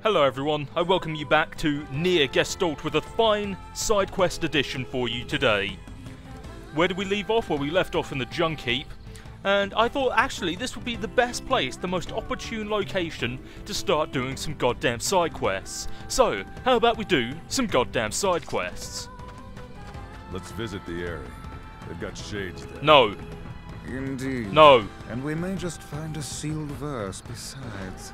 Hello everyone, I welcome you back to Nier Gestalt with a fine side quest edition for you today. Where did we leave off? Well, we left off in the junk heap, and I thought actually this would be the best place, the most opportune location to start doing some goddamn side quests. So, how about we do some goddamn side quests? Let's visit the area. They've got shades there. No. Indeed. No. And we may just find a sealed verse besides.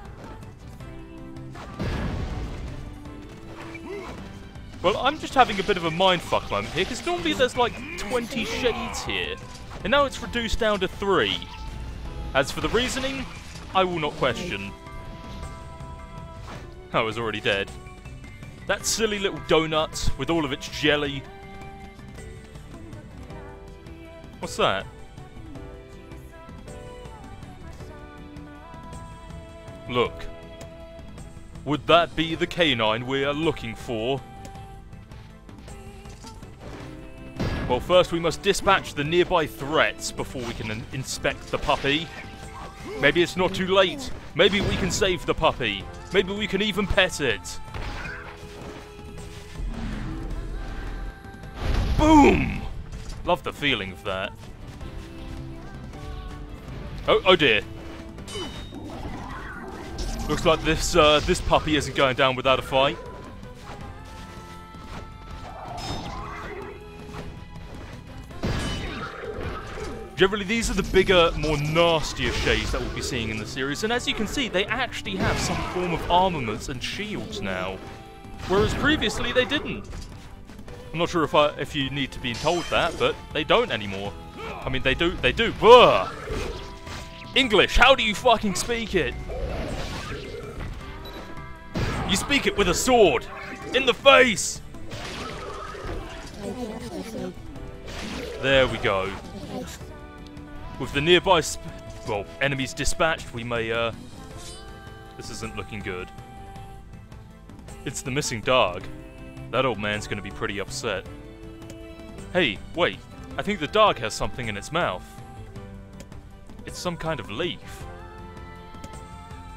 Well, I'm just having a bit of a mindfuck moment here, because normally there's like 20 shades here, and now it's reduced down to 3. As for the reasoning, I will not question. I was already dead. That silly little donut with all of its jelly. What's that? Look. Would that be the canine we are looking for? Well, first we must dispatch the nearby threats before we can inspect the puppy. Maybe it's not too late. Maybe we can save the puppy. Maybe we can even pet it. Boom! Love the feeling of that. Oh dear. Looks like this puppy isn't going down without a fight. Generally, these are the bigger, more nastier shades that we'll be seeing in the series, and as you can see, they actually have some form of armaments and shields now, whereas previously they didn't. I'm not sure if you need to be told that, but they don't anymore. I mean, they do. Blah! English, how do you fucking speak it? You speak it with a sword! In the face! There we go. With the nearby enemies dispatched, we may, this isn't looking good. It's the missing dog. That old man's gonna be pretty upset. Hey, wait. I think the dog has something in its mouth. It's some kind of leaf.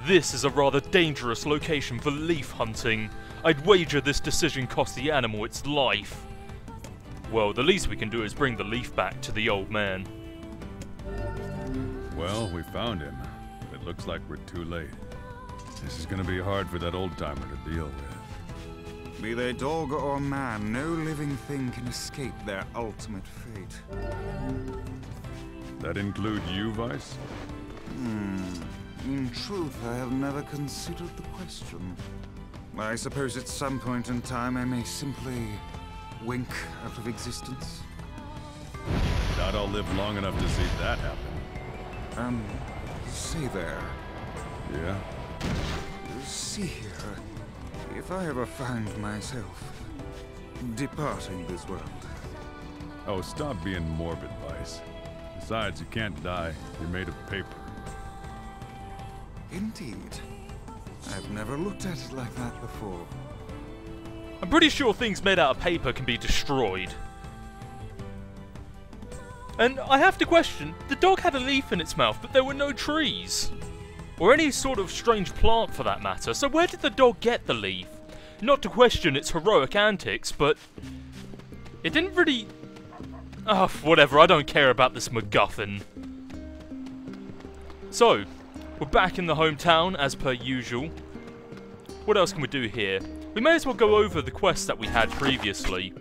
This is a rather dangerous location for leaf hunting. I'd wager this decision cost the animal its life. Well, the least we can do is bring the leaf back to the old man. Well, we found him, but it looks like we're too late. This is gonna be hard for that old-timer to deal with. Be they dog or man, no living thing can escape their ultimate fate. That include you, Vice? In truth, I have never considered the question. I suppose at some point in time I may simply wink out of existence. Doubt I'll live long enough to see that happen. See there. Yeah? See here. If I ever find myself departing this world. Oh, stop being morbid, Vice. Besides, you can't die. You're made of paper. Indeed. I've never looked at it like that before. I'm pretty sure things made out of paper can be destroyed. And I have to question, the dog had a leaf in its mouth, but there were no trees. Or any sort of strange plant for that matter, so where did the dog get the leaf? Not to question its heroic antics, but it didn't really... Oh, whatever, I don't care about this MacGuffin. So, we're back in the hometown, as per usual. What else can we do here? We may as well go over the quests that we had previously.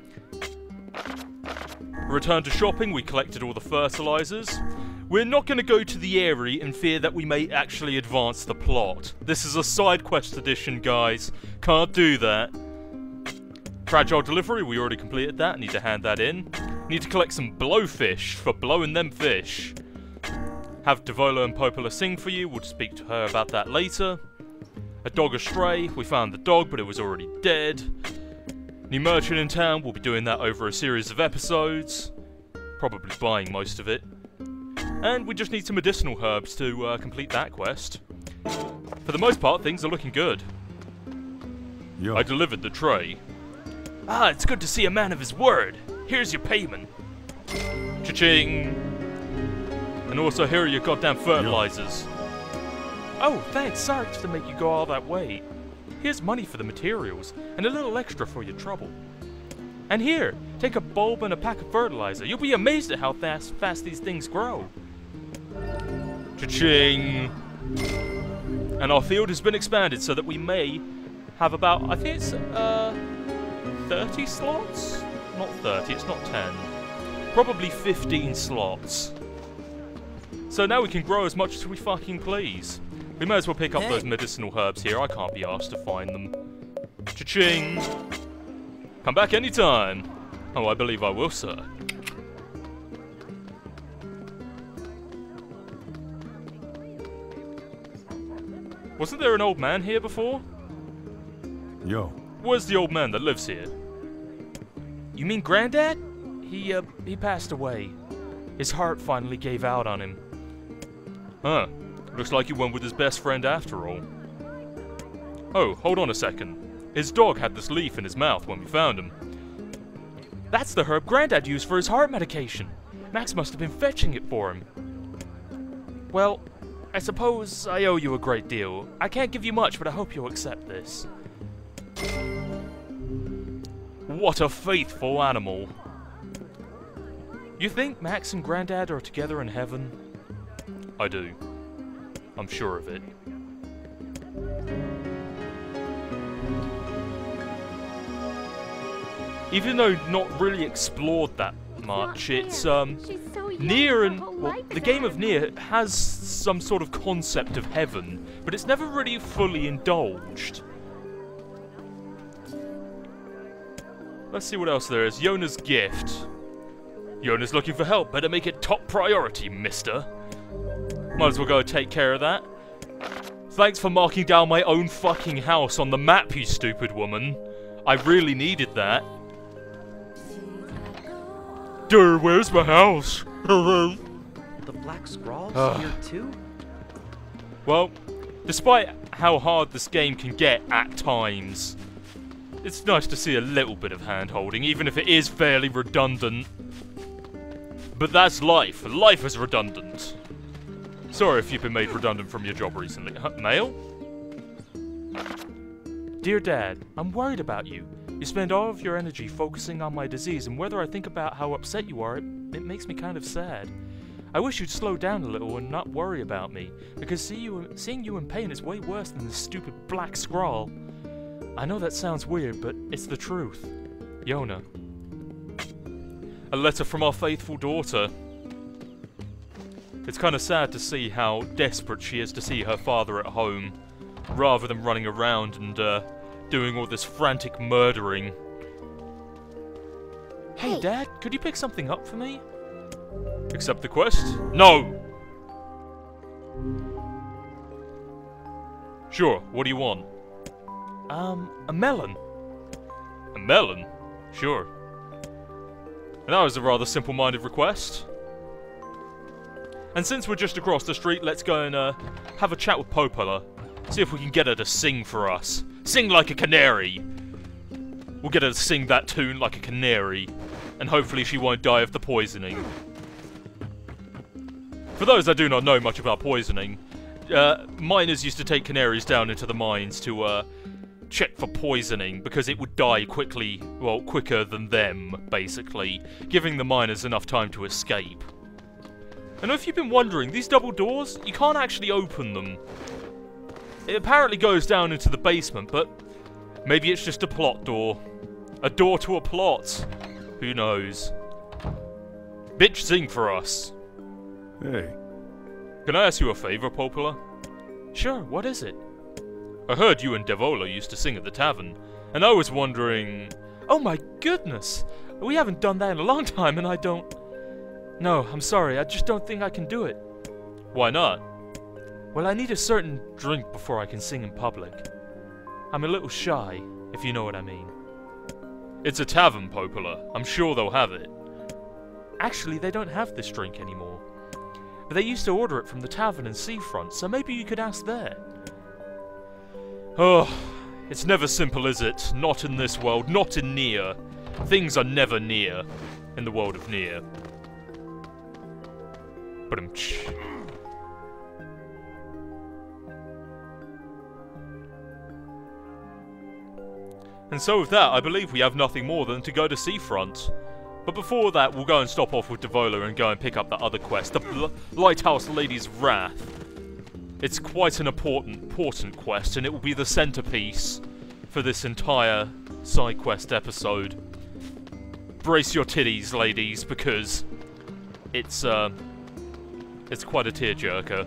Return to shopping, we collected all the fertilizers. We're not going to go to the area in fear that we may actually advance the plot. This is a side quest edition, guys. Can't do that. Fragile delivery, we already completed that. Need to hand that in. Need to collect some blowfish for blowing them fish. Have Devola and Popola sing for you. We'll speak to her about that later. A dog astray. We found the dog, but it was already dead. New merchant in town. We'll be doing that over a series of episodes. Probably buying most of it. And we just need some medicinal herbs to complete that quest. For the most part, things are looking good. Yo. I delivered the tray. Ah, it's good to see a man of his word. Here's your payment. Cha-ching. And also, here are your goddamn fertilizers. Oh, thanks. Sorry to make you go all that way. Here's money for the materials, and a little extra for your trouble. And here, take a bulb and a pack of fertilizer. You'll be amazed at how fast these things grow. Cha-ching! And our field has been expanded so that we may have about, I think it's 30 slots? Not 30, it's not 10. Probably 15 slots. So now we can grow as much as we fucking please. We may as well pick up those medicinal herbs here. I can't be asked to find them. Cha-ching! Come back anytime. Oh, I believe I will, sir. Wasn't there an old man here before? Yo. Where's the old man that lives here? You mean Granddad? He passed away. His heart finally gave out on him. Huh. Looks like he went with his best friend after all. Oh, hold on a second. His dog had this leaf in his mouth when we found him. That's the herb Granddad used for his heart medication. Max must have been fetching it for him. Well, I suppose I owe you a great deal. I can't give you much, but I hope you'll accept this. What a faithful animal. You think Max and Granddad are together in heaven? I do. I'm sure of it. Even though not really explored that much, it's Nier and the game of Nier has some sort of concept of heaven, but it's never really fully indulged. Let's see what else there is. Yona's gift. Yona's looking for help. Better make it top priority, mister. Might as well go take care of that. Thanks for marking down my own fucking house on the map, you stupid woman. I really needed that. Dude, where's my house? The Black Scrawl's here too? Well, despite how hard this game can get at times, it's nice to see a little bit of hand-holding, even if it is fairly redundant. But that's life. Life is redundant. Sorry if you've been made redundant from your job recently. Mail? Dear Dad, I'm worried about you. You spend all of your energy focusing on my disease, and whether I think about how upset you are, it makes me kind of sad. I wish you'd slow down a little and not worry about me, because seeing you in pain is way worse than the stupid black scrawl. I know that sounds weird, but it's the truth. Yona. A letter from our faithful daughter. It's kind of sad to see how desperate she is to see her father at home, rather than running around and doing all this frantic murdering. Hey Dad, could you pick something up for me? Accept the quest? No! Sure, what do you want? A melon. A melon? Sure. And that was a rather simple-minded request. And since we're just across the street, let's go and have a chat with Popola. See if we can get her to sing for us. Sing like a canary! We'll get her to sing that tune like a canary. And hopefully she won't die of the poisoning. For those that do not know much about poisoning, miners used to take canaries down into the mines to check for poisoning because it would die quickly, well, quicker than them, basically, giving the miners enough time to escape. And if you've been wondering, these double doors, you can't actually open them. It apparently goes down into the basement, but maybe it's just a plot door. A door to a plot. Who knows? Bitch, sing for us. Hey. Can I ask you a favor, Popola? Sure, what is it? I heard you and Devola used to sing at the tavern, and I was wondering... Oh my goodness! We haven't done that in a long time, and I don't... No, I'm sorry, I just don't think I can do it. Why not? Well, I need a certain drink before I can sing in public. I'm a little shy, if you know what I mean. It's a tavern, Popola. I'm sure they'll have it. Actually, they don't have this drink anymore. But they used to order it from the tavern in Seafront, so maybe you could ask there. Oh, it's never simple, is it? Not in this world, not in Nier. Things are never near in the world of Nier. Ba-dum-tsh. And so with that, I believe we have nothing more than to go to Seafront. But before that, we'll go and stop off with Devola and go and pick up that other quest, the Lighthouse Lady's Wrath. It's quite an important quest, and it will be the centerpiece for this entire side quest episode. Brace your titties, ladies, because it's quite a tearjerker.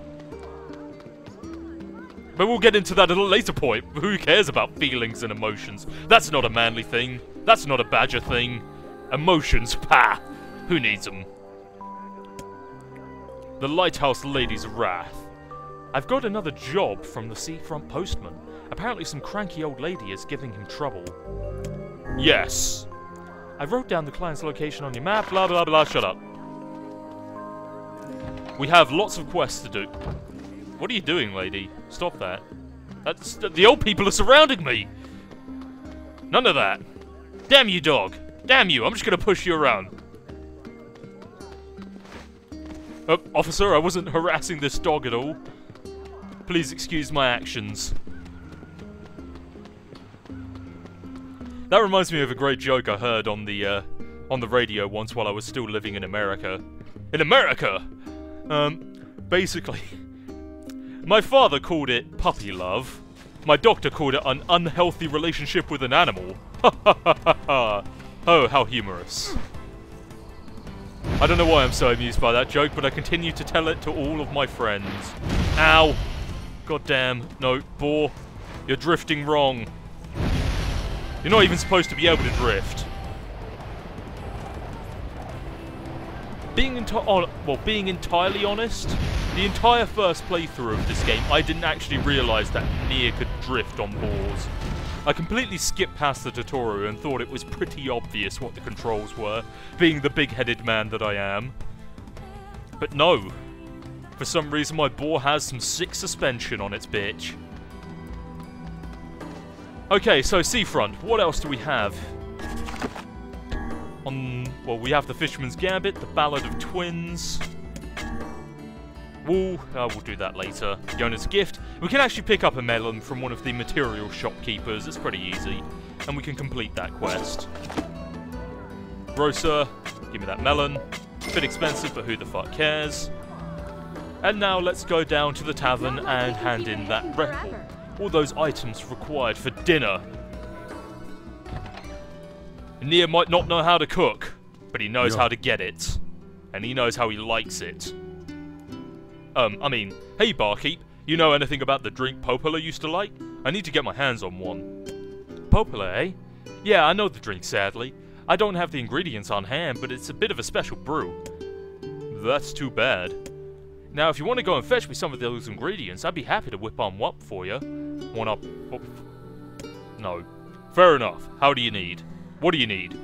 But we'll get into that at a later point. Who cares about feelings and emotions? That's not a manly thing. That's not a badger thing. Emotions, pah! Who needs them? The Lighthouse Lady's Wrath. I've got another job from the seafront postman. Apparently some cranky old lady is giving him trouble. Yes. I wrote down the client's location on your map, blah blah blah, shut up. We have lots of quests to do. What are you doing, lady? Stop that. The old people are surrounding me! None of that. Damn you, dog. Damn you, I'm just gonna push you around. Officer, I wasn't harassing this dog at all. Please excuse my actions. That reminds me of a great joke I heard on the radio once while I was still living in America. In America! Basically, my father called it puppy love. My doctor called it an unhealthy relationship with an animal. Ha ha ha ha ha. Oh, how humorous. I don't know why I'm so amused by that joke, but I continue to tell it to all of my friends. Ow! God damn. No, boar. You're drifting wrong. You're not even supposed to be able to drift. Being entirely honest, the entire first playthrough of this game, I didn't actually realise that Nier could drift on boars. I completely skipped past the tutorial and thought it was pretty obvious what the controls were, being the big-headed man that I am. But no. For some reason my boar has some sick suspension on its bitch. Okay, so Seafront, what else do we have? Well, we have the Fisherman's Gambit, the Ballad of Twins. We'll do that later. Yona's Gift. We can actually pick up a melon from one of the material shopkeepers. It's pretty easy. And we can complete that quest. Grocer, give me that melon. A bit expensive, but who the fuck cares? And now let's go down to the tavern and hand in that all those items required for dinner. Nier might not know how to cook, but he knows how to get it. And he knows how he likes it. I mean, hey barkeep, you know anything about the drink Popola used to like? I need to get my hands on one. Popola, eh? Yeah, I know the drink, sadly. I don't have the ingredients on hand, but it's a bit of a special brew. That's too bad. Now, if you want to go and fetch me some of those ingredients, I'd be happy to whip on one for you. One up... Oh, no. Fair enough. How do you need? What do you need?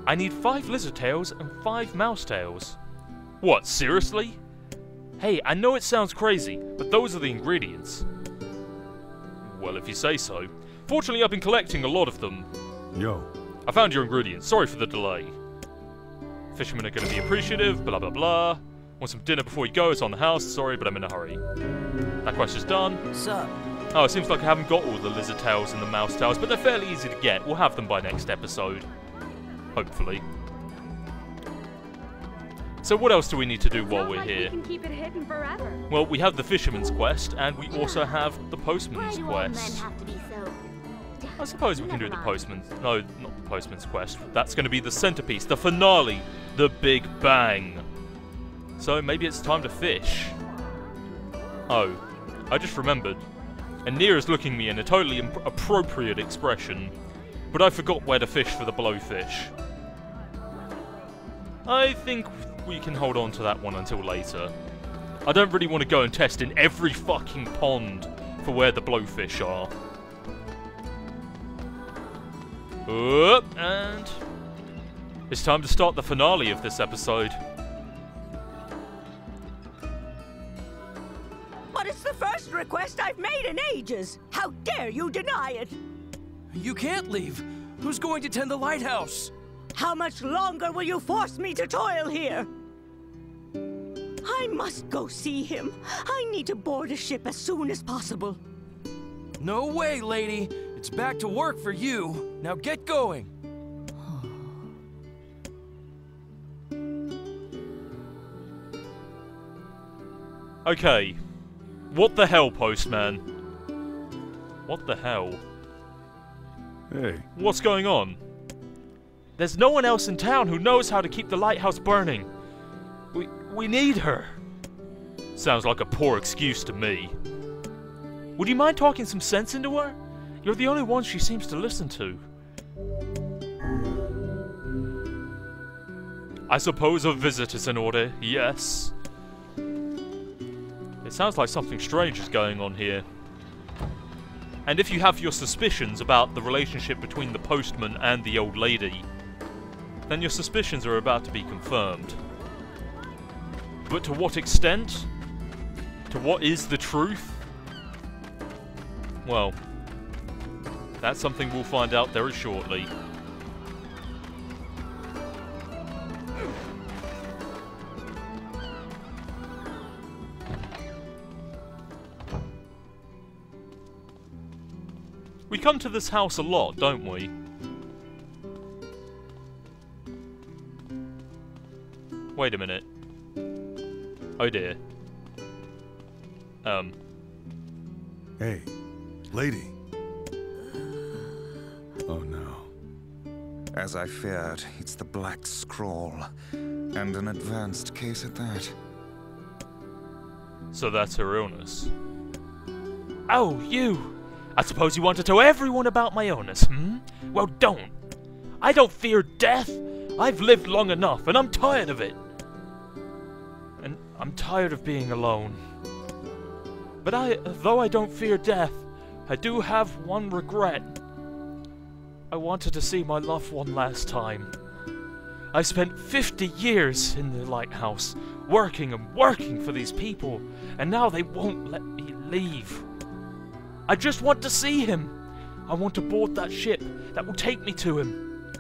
I need 5 lizard tails and 5 mouse tails. What, seriously? Hey, I know it sounds crazy, but those are the ingredients. Well, if you say so. Fortunately, I've been collecting a lot of them. Yo. I found your ingredients. Sorry for the delay. Fishermen are going to be appreciative, blah blah blah. Want some dinner before you go? It's on the house. Sorry, but I'm in a hurry. That quest is done. Sup? Oh, it seems like I haven't got all the lizard tails and the mouse tails, but they're fairly easy to get. We'll have them by next episode. Hopefully. So what else do we need to do while we're here? We can keep it hidden forever. Well, we have the Fisherman's Quest, and we also have the Postman's Quest. I suppose we can do the Postman's... No, not the Postman's Quest. That's going to be the centerpiece, the finale, the Big Bang. So maybe it's time to fish. Oh, I just remembered. And Nier is looking me in a totally appropriate expression, but I forgot where to fish for the blowfish. I think we can hold on to that one until later. I don't really want to go and test in every fucking pond for where the blowfish are. And it's time to start the finale of this episode. But it's the first request I've made in ages. How dare you deny it? You can't leave. Who's going to tend the lighthouse? How much longer will you force me to toil here? I must go see him. I need to board a ship as soon as possible. No way, lady. It's back to work for you. Now get going. Okay. What the hell, postman? What the hell? Hey, What's going on? There's no one else in town who knows how to keep the lighthouse burning. We need her. Sounds like a poor excuse to me. Would you mind talking some sense into her? You're the only one she seems to listen to. I suppose a visit is in order, yes. It sounds like something strange is going on here. And if you have your suspicions about the relationship between the postman and the old lady, then your suspicions are about to be confirmed. But to what extent? To what is the truth? Well, that's something we'll find out very shortly. We come to this house a lot, don't we? Wait a minute. Oh dear. hey, lady. Oh no. As I feared, it's the Black Scrawl, and an advanced case at that. So that's her illness. Oh, you! I suppose you want to tell everyone about my illness, hmm? Well, don't. I don't fear death. I've lived long enough, and I'm tired of it. And I'm tired of being alone. But though I don't fear death, I do have one regret. I wanted to see my loved one last time. I spent 50 years in the lighthouse, working and working for these people, and now they won't let me leave. I just want to see him. I want to board that ship that will take me to him.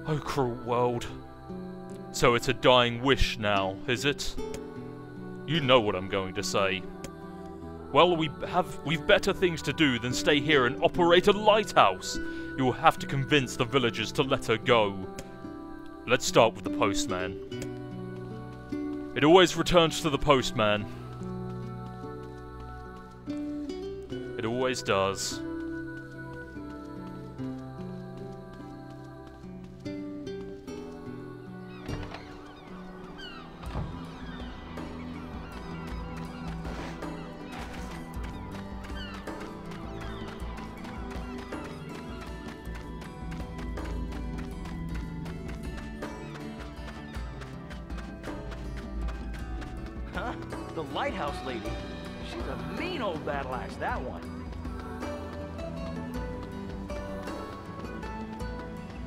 Oh, cruel world. So it's a dying wish now, is it? You know what I'm going to say. Well, we've better things to do than stay here and operate a lighthouse. You will have to convince the villagers to let her go. Let's start with the postman. It always returns to the postman. It always does. Huh? The lighthouse lady. She's a mean old battle axe, that one.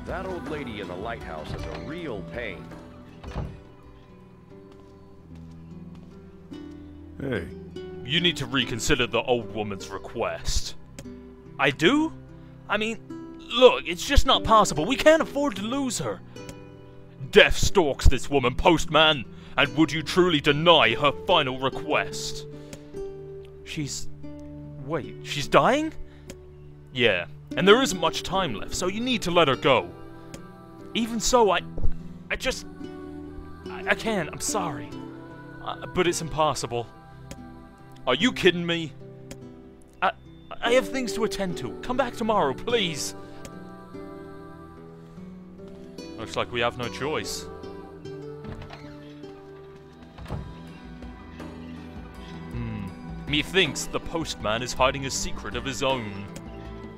That old lady in the lighthouse is a real pain. Hey, You need to reconsider the old woman's request. I do? I mean, look, it's just not possible. We can't afford to lose her. Death stalks this woman, postman, and would you truly deny her final request? Wait, she's dying? Yeah, and there isn't much time left, so you need to let her go. Even so, I can't, I'm sorry. But it's impossible. Are you kidding me? I have things to attend to. Come back tomorrow, please. Looks like we have no choice. Methinks the postman is hiding a secret of his own.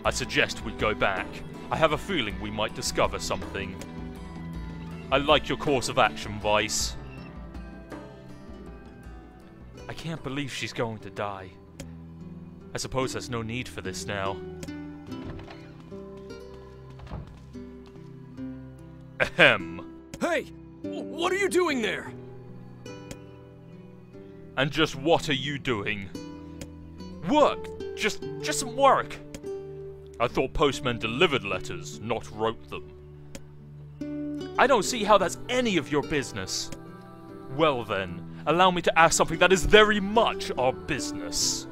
I suggest we go back. I have a feeling we might discover something. I like your course of action, Vice. I can't believe she's going to die. I suppose there's no need for this now. Ahem. Hey! What are you doing there? And just what are you doing? Work! Just some work! I thought postmen delivered letters, not wrote them. I don't see how that's any of your business. Well then, allow me to ask something that is very much our business.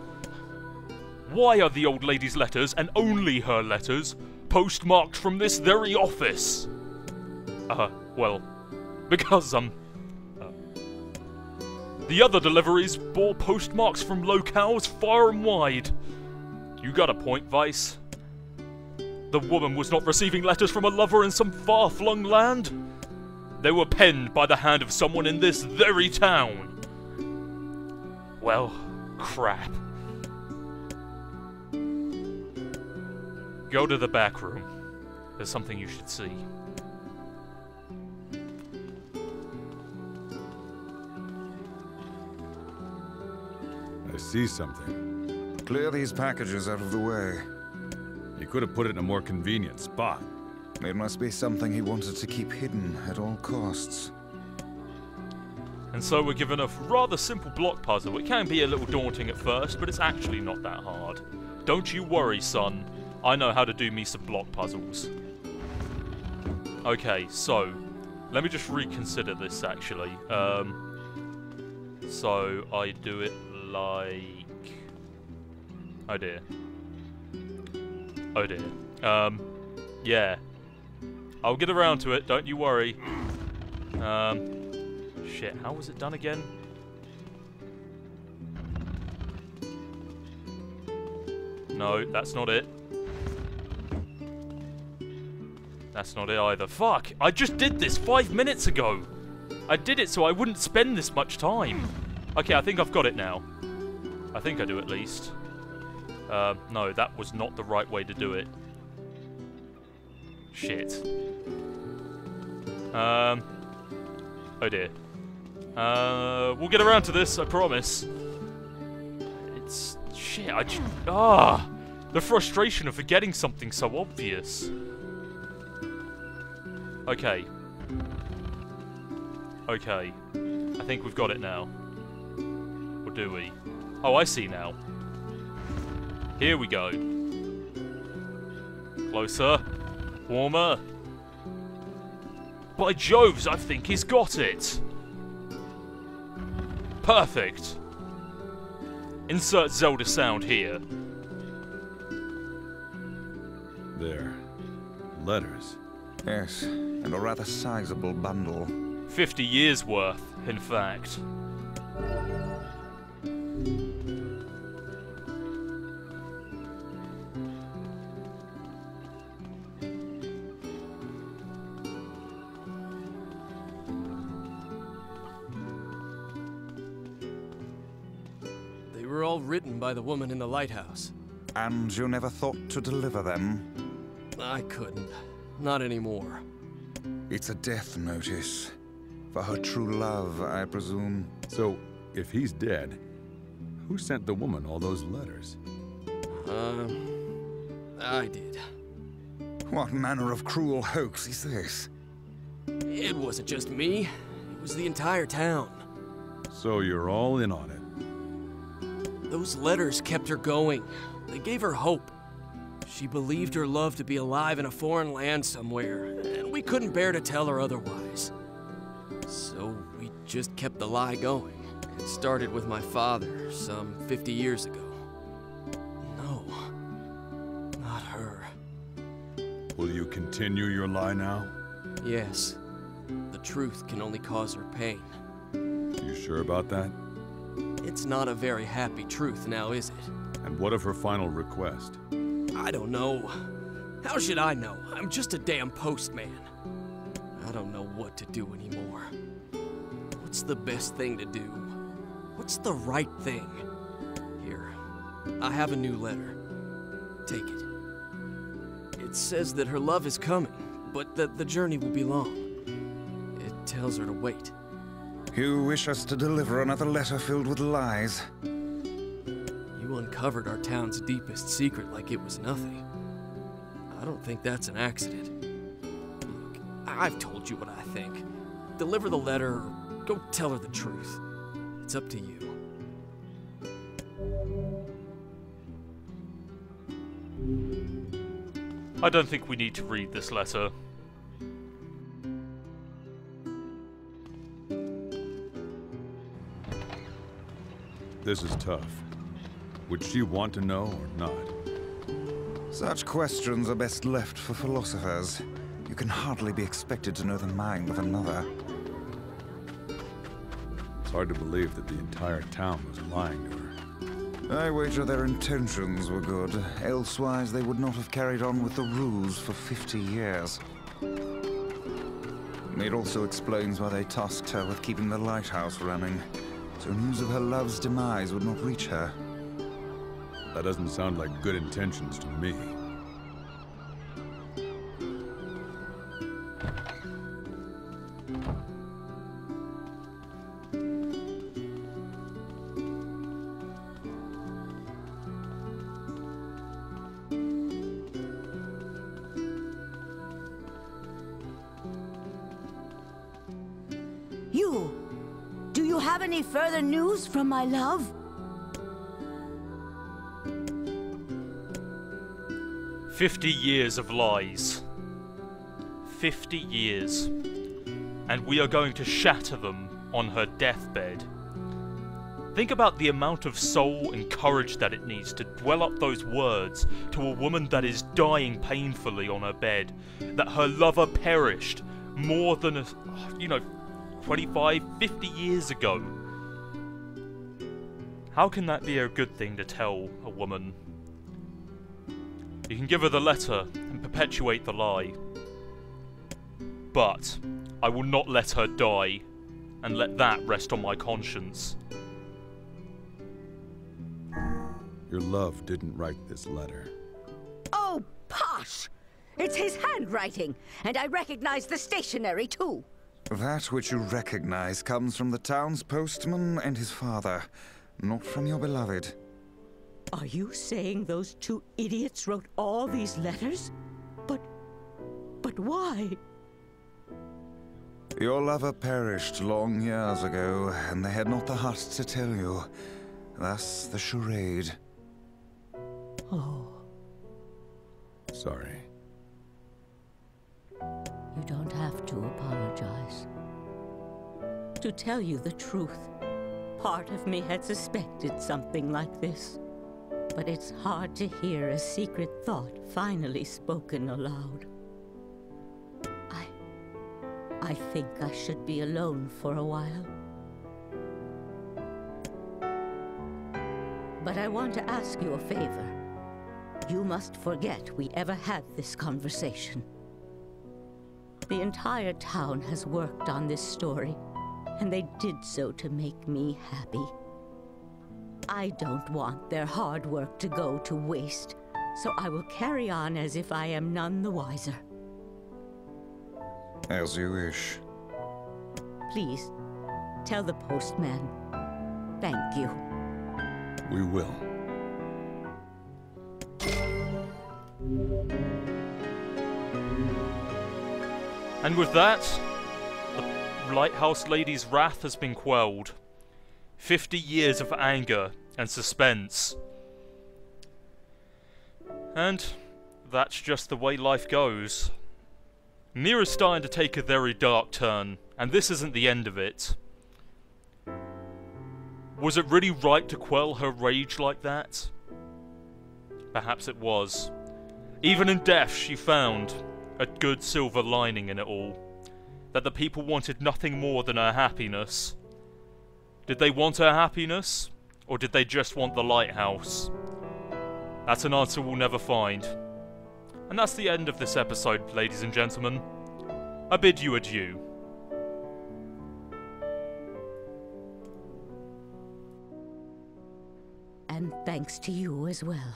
Why are the old lady's letters, and only her letters, postmarked from this very office? Well, because, the other deliveries bore postmarks from locales far and wide. You got a point, Vice. The woman was not receiving letters from a lover in some far-flung land. They were penned by the hand of someone in this very town. Well, crap. Go to the back room. There's something you should see. I see something. Clear these packages out of the way. He could have put it in a more convenient spot. It must be something he wanted to keep hidden at all costs. And so we're given a rather simple block puzzle. It can be a little daunting at first, but it's actually not that hard. Don't you worry, son. I know how to do me some block puzzles. Okay, so let me just reconsider this actually. So I do it like... Oh dear. Oh dear. Yeah. I'll get around to it, don't you worry. Shit, how was it done again? No, that's not it. That's not it either. Fuck! I just did this 5 minutes ago! I did it so I wouldn't spend this much time. Okay, I think I've got it now. I think I do at least. No, that was not the right way to do it. Shit. Oh dear. We'll get around to this, I promise. It's... shit, I just... the frustration of forgetting something so obvious. Okay. Okay. I think we've got it now. Or do we? Oh, I see now. Here we go. Closer. Warmer. By Joves, I think he's got it. Perfect. Insert Zelda sound here. There. Letters. Yes, and a rather sizable bundle. 50 years worth, in fact. They were all written by the woman in the lighthouse. And you never thought to deliver them? I couldn't. Not anymore. It's a death notice. For her true love, I presume. So, if he's dead, who sent the woman all those letters? I did. What manner of cruel hoax is this? It wasn't just me. It was the entire town. So you're all in on it. Those letters kept her going. They gave her hope. She believed her love to be alive in a foreign land somewhere, and we couldn't bear to tell her otherwise. So we just kept the lie going. It started with my father some 50 years ago. No, not her. Will you continue your lie now? Yes, the truth can only cause her pain. You sure about that? It's not a very happy truth now, is it? And what of her final request? I don't know. How should I know? I'm just a damn postman. I don't know what to do anymore. What's the best thing to do? What's the right thing? Here, I have a new letter. Take it. It says that her love is coming, but that the journey will be long. It tells her to wait. You wish us to deliver another letter filled with lies? You uncovered our town's deepest secret like it was nothing. I don't think that's an accident. Look, I've told you what I think. Deliver the letter or go tell her the truth. It's up to you. I don't think we need to read this letter. This is tough. Would she want to know or not? Such questions are best left for philosophers. You can hardly be expected to know the mind of another. It's hard to believe that the entire town was lying to her. I wager their intentions were good. Elsewise, they would not have carried on with the ruse for 50 years. It also explains why they tasked her with keeping the lighthouse running, so news of her love's demise would not reach her. That doesn't sound like good intentions to me. Do you have any further news from my love? "50 years of lies. 50 years. And we are going to shatter them on her deathbed. Think about the amount of soul and courage that it needs to dwell up those words to a woman that is dying painfully on her bed, that her lover perished more than 25, 50 years ago. How can that be a good thing to tell a woman? You can give her the letter and perpetuate the lie. But I will not let her die and let that rest on my conscience." Your love didn't write this letter. Oh, posh! It's his handwriting, and I recognize the stationery too. That which you recognize comes from the town's postman and his father, not from your beloved. Are you saying those two idiots wrote all these letters? But why? Your lover perished long years ago, and they had not the heart to tell you. Thus the charade. Oh. Sorry. You don't have to apologize. To tell you the truth, part of me had suspected something like this. But it's hard to hear a secret thought finally spoken aloud. I think I should be alone for a while. But I want to ask you a favor. You must forget we ever had this conversation. The entire town has worked on this story, and they did so to make me happy. I don't want their hard work to go to waste, so I will carry on as if I am none the wiser. As you wish. Please, tell the postman. Thank you. We will. And with that, the Lighthouse Lady's wrath has been quelled. 50 years of anger and suspense. And that's just the way life goes. Nier is starting to take a very dark turn, and this isn't the end of it. Was it really right to quell her rage like that? Perhaps it was. Even in death, she found a good silver lining in it all. That the people wanted nothing more than her happiness. Did they want her happiness? Or did they just want the lighthouse? That's an answer we'll never find. And that's the end of this episode, ladies and gentlemen. I bid you adieu. And thanks to you as well.